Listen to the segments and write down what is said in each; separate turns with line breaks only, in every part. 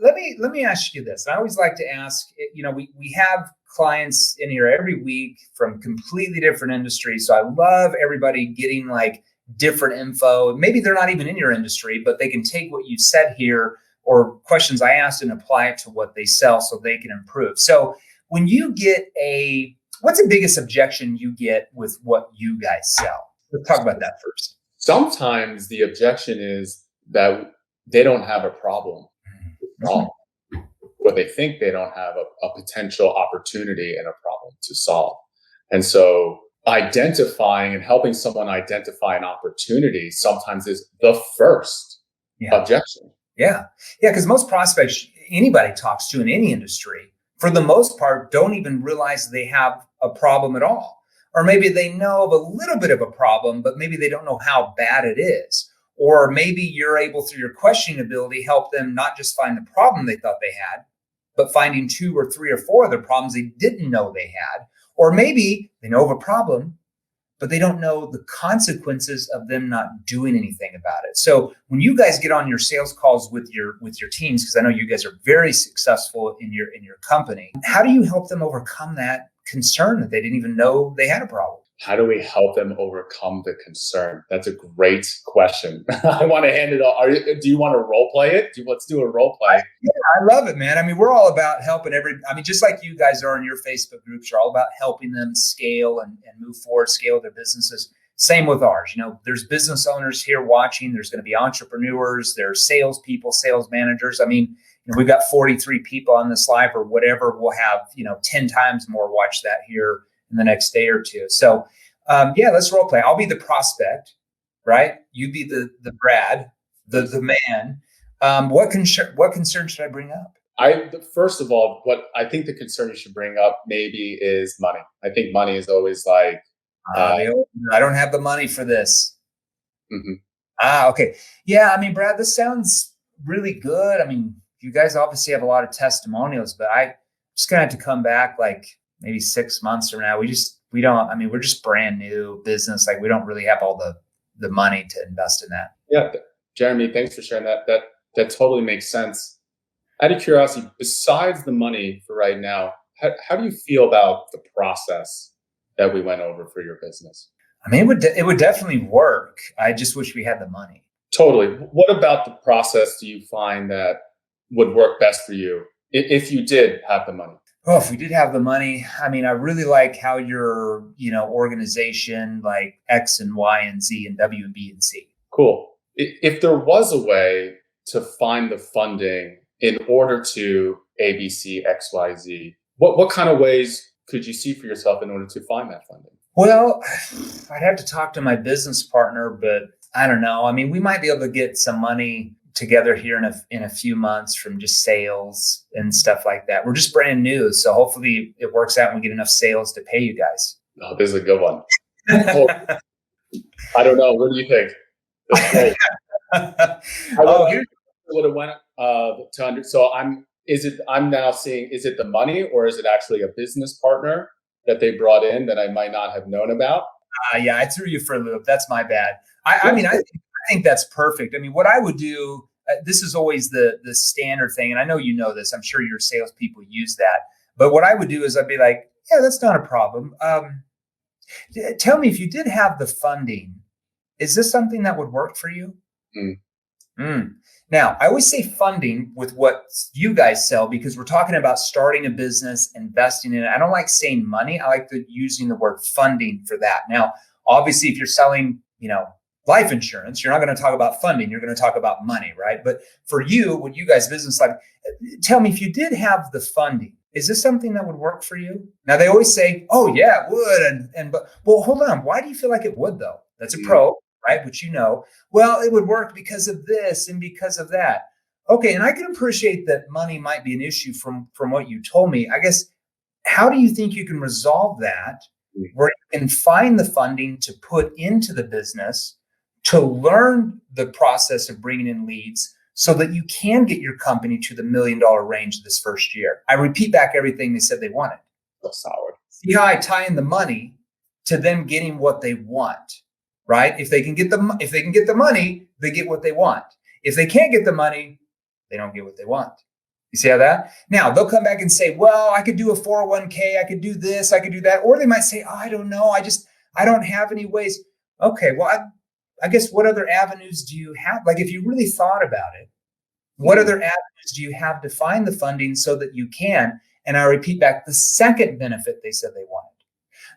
So let me ask you this. I always like to ask, we have clients in here every week from completely different industries. So I love everybody getting like different info. Maybe they're not even in your industry, but they can take what you said here or questions I asked and apply it to what they sell so they can improve. So when you get what's the biggest objection you get with what you guys sell? Let's talk about that first.
Sometimes the objection is that they don't have a problem at all. Or they think they don't have a potential opportunity and a problem to solve. And so identifying and helping someone identify an opportunity sometimes is the first objection.
Yeah. Because most prospects anybody talks to in any industry, for the most part, don't even realize they have a problem at all. Or maybe they know of a little bit of a problem, but maybe they don't know how bad it is. Or maybe you're able, through your questioning ability, help them not just find the problem they thought they had, but finding 2 or 3 or 4 other problems they didn't know they had. Or maybe they know of a problem, but they don't know the consequences of them not doing anything about it. So when you guys get on your sales calls with your teams, because I know you guys are very successful in your company, how do you help them overcome that concern that they didn't even know they had a problem?
How do we help them overcome the concern? That's a great question. I want to hand it off. Do you want to role play it? Let's do a role play.
Yeah, I love it, man. I mean, we're all about helping just like you guys are in your Facebook groups, you're all about helping them scale and move forward, scale their businesses. Same with ours. There's business owners here watching. There's going to be entrepreneurs. There's salespeople, sales managers. I mean, we've got 43 people on this live or whatever. We'll have, 10 times more watch that here in the next day or two. So, let's role play. I'll be the prospect, right? You be the Brad, the man. What concern should I bring up?
First of all, what I think the concern you should bring up maybe is money. I think money is always like,
I don't have the money for this.
Mm-hmm.
Okay. Yeah. I mean, Brad, this sounds really good. I mean, you guys obviously have a lot of testimonials, but I just gonna have to come back like maybe 6 months from now. We're just brand new business. Like we don't really have all the money to invest in that.
Yeah. Jeremy, thanks for sharing that. That totally makes sense. Out of curiosity, besides the money for right now, how do you feel about the process that we went over for your business?
I mean, it would definitely work. I just wish we had the money.
Totally. What about the process do you find that would work best for you if you did have the money?
Oh, if we did have the money, I mean, I really like how your, organization like X and Y and Z and W and B and C.
Cool. If there was a way to find the funding in order to A, B, C, X, Y, Z, what kind of ways could you see for yourself in order to find that funding?
Well, I'd have to talk to my business partner, but I don't know. I mean, we might be able to get some money together here in a few months from just sales and stuff like that. We're just brand new. So hopefully it works out and we get enough sales to pay you guys.
Oh, this is a good one. I don't know. What do you think? That's great. Here's what it went to under. So I'm now seeing, is it the money or is it actually a business partner that they brought in that I might not have known about?
Yeah, I threw you for a loop. That's my bad. I think that's perfect. I mean, what I would do, this is always the standard thing. And I know you know this. I'm sure your salespeople use that. But what I would do is I'd be like, yeah, that's not a problem. Tell me, if you did have the funding, is this something that would work for you? Now, I always say funding with what you guys sell because we're talking about starting a business, investing in it. I don't like saying money. I like using the word funding for that. Now, obviously, if you're selling, life insurance, you're not going to talk about funding. You're going to talk about money, right? But for you, what you guys business like, tell me, if you did have the funding, is this something that would work for you? Now, they always say, oh, yeah, it would. But hold on. Why do you feel like it would, though? That's a pro, right? Which well, it would work because of this and because of that. Okay, and I can appreciate that money might be an issue from what you told me. I guess, how do you think you can resolve that where you can find the funding to put into the business to learn the process of bringing in leads so that you can get your company to the $1 million range this first year? I repeat back everything they said they wanted.
So solid.
See how I tie in the money to them getting what they want, right? If they can get the money, they get what they want. If they can't get the money, they don't get what they want. You see how that? Now they'll come back and say, well, I could do a 401k. I could do this. I could do that. Or they might say, oh, I don't know. I don't have any ways. Okay. Well, I guess what other avenues do you have? Like if you really thought about it, what other avenues do you have to find the funding so that you can? And I repeat back the second benefit they said they wanted.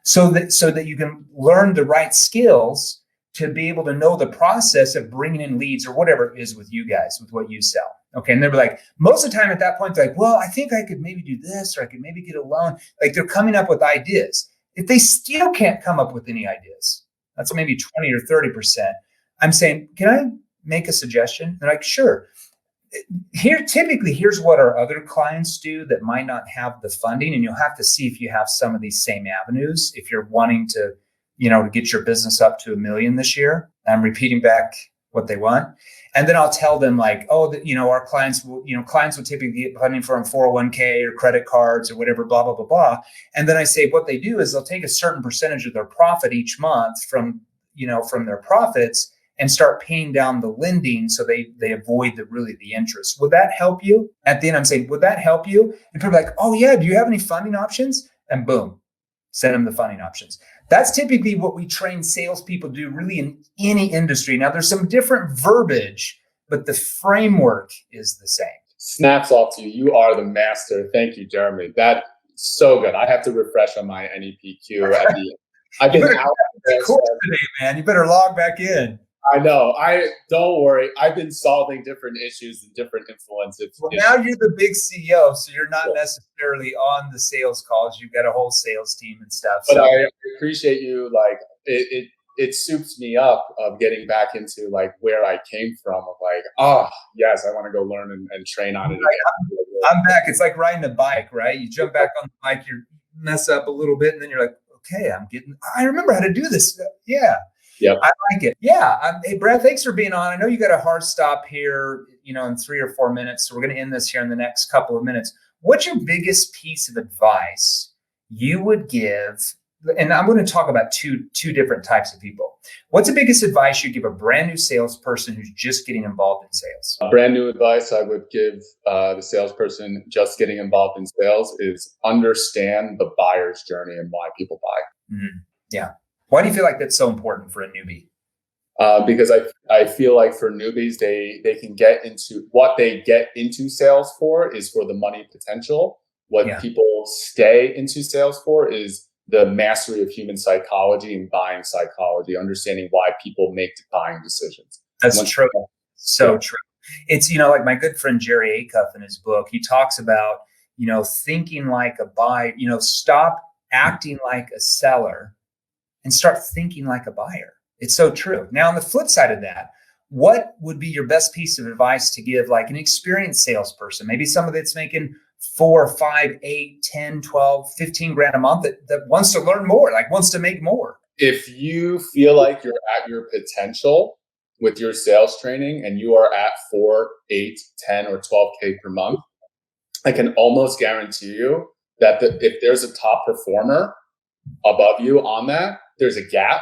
So that you can learn the right skills to be able to know the process of bringing in leads or whatever it is with you guys, with what you sell. Okay. And they're like, most of the time at that point, they're like, well, I think I could maybe do this, or I could maybe get a loan. Like they're coming up with ideas. If they still can't come up with any ideas, that's maybe 20 or 30%. I'm saying, can I make a suggestion? They're like, sure. Here's what our other clients do that might not have the funding. And you'll have to see if you have some of these same avenues. If you're wanting to, to get your business up to $1 million this year, I'm repeating back what they want. And then I'll tell them like, oh, our clients will typically get funding from 401k or credit cards or whatever, blah, blah, blah, blah. And then I say, what they do is they'll take a certain percentage of their profit each month from their profits and start paying down the lending so they avoid the interest. Would that help you? At the end, I'm saying, would that help you? And people are like, oh yeah, do you have any funding options? And boom, send them the funding options. That's typically what we train salespeople to do really in any industry. Now there's some different verbiage, but the framework is the same.
Snaps off to you. You are the master. Thank you, Jeremy. That's so good. I have to refresh on my NEPQ at the end. I've been out
of course today, man. You better log back in.
I know. Don't worry. I've been solving different issues and different influences.
Well, now you're the big CEO, so you're not necessarily on the sales calls. You've got a whole sales team and stuff.
But I appreciate you. Like it soups me up of getting back into like where I came from. Of like, oh yes, I want to go learn and train on it again.
I'm back. It's like riding a bike, right? You jump back on the bike, you mess up a little bit, and then you're like, okay, I remember how to do this. Yeah.
Yep.
I like it. Yeah. Hey, Brad, thanks for being on. I know you got a hard stop here, in 3 or 4 minutes. So we're going to end this here in the next couple of minutes. What's your biggest piece of advice you would give? And I'm going to talk about two different types of people. What's the biggest advice you give a brand new salesperson who's just getting involved in sales?
Brand new advice I would give the salesperson just getting involved in sales is understand the buyer's journey and why people buy.
Mm-hmm. Yeah. Why do you feel like that's so important for a newbie?
Because I feel like for newbies, they can get into what they get into sales for is for the money potential. What people stay into sales for is the mastery of human psychology and buying psychology, understanding why people make buying decisions.
That's true. So true. It's, like my good friend Jerry Acuff in his book, he talks about, thinking like a buyer, stop acting like a seller and start thinking like a buyer. It's so true. Now, on the flip side of that, what would be your best piece of advice to give like an experienced salesperson, maybe somebody that's making 4, 5, 8, 10, 12, 15 grand a month that wants to learn more, like wants to make more?
If you feel like you're at your potential with your sales training and you are at 4, 8, 10, or 12K per month, I can almost guarantee you that if there's a top performer above you on that, there's a gap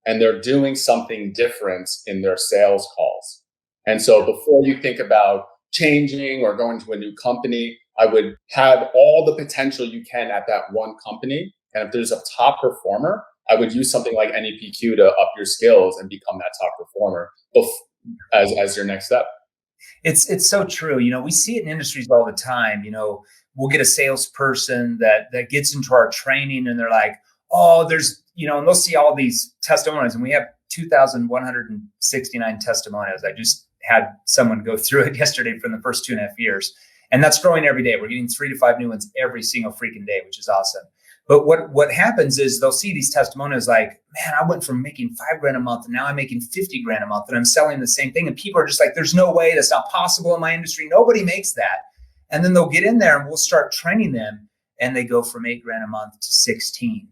and they're doing something different in their sales calls. And so before you think about changing or going to a new company, I would have all the potential you can at that one company. And if there's a top performer, I would use something like NEPQ to up your skills and become that top performer as your next step.
It's so true. We see it in industries all the time. We'll get a salesperson that gets into our training and they're like, oh, there's, and they'll see all these testimonials, and we have 2,169 testimonials. I just had someone go through it yesterday from the first 2.5 years. And that's growing every day. We're getting 3 to 5 new ones every single freaking day, which is awesome. But what happens is they'll see these testimonials like, man, I went from making 5 grand a month and now I'm making 50 grand a month and I'm selling the same thing. And people are just like, there's no way, that's not possible in my industry. Nobody makes that. And then they'll get in there and we'll start training them and they go from 8 grand a month to 16.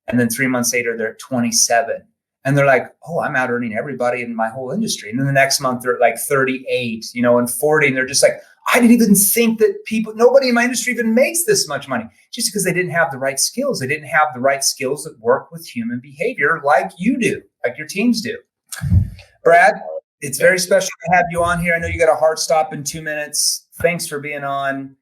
And then 3 months later, they're at 27. And they're like, oh, I'm out earning everybody in my whole industry. And then the next month they're at like 38, and 40. And they're just like, I didn't even think that nobody in my industry even makes this much money, just because they didn't have the right skills. They didn't have the right skills that work with human behavior like you do, like your teams do. Brad, it's very special to have you on here. I know you got a hard stop in 2 minutes. Thanks for being on.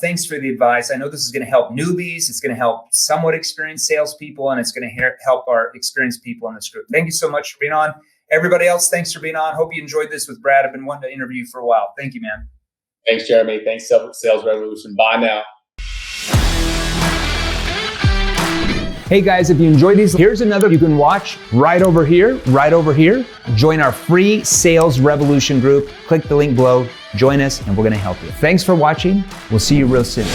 Thanks for the advice. I know this is going to help newbies. It's going to help somewhat experienced salespeople, and it's going to help our experienced people in this group. Thank you so much for being on. Everybody else, thanks for being on. Hope you enjoyed this with Brad. I've been wanting to interview you for a while. Thank you, man.
Thanks, Jeremy. Thanks, Sales Revolution. Bye now.
Hey guys, if you enjoyed these, here's another you can watch right over here, Join our free Sales Revolution group. Click the link below, join us, and we're gonna help you. Thanks for watching. We'll see you real soon.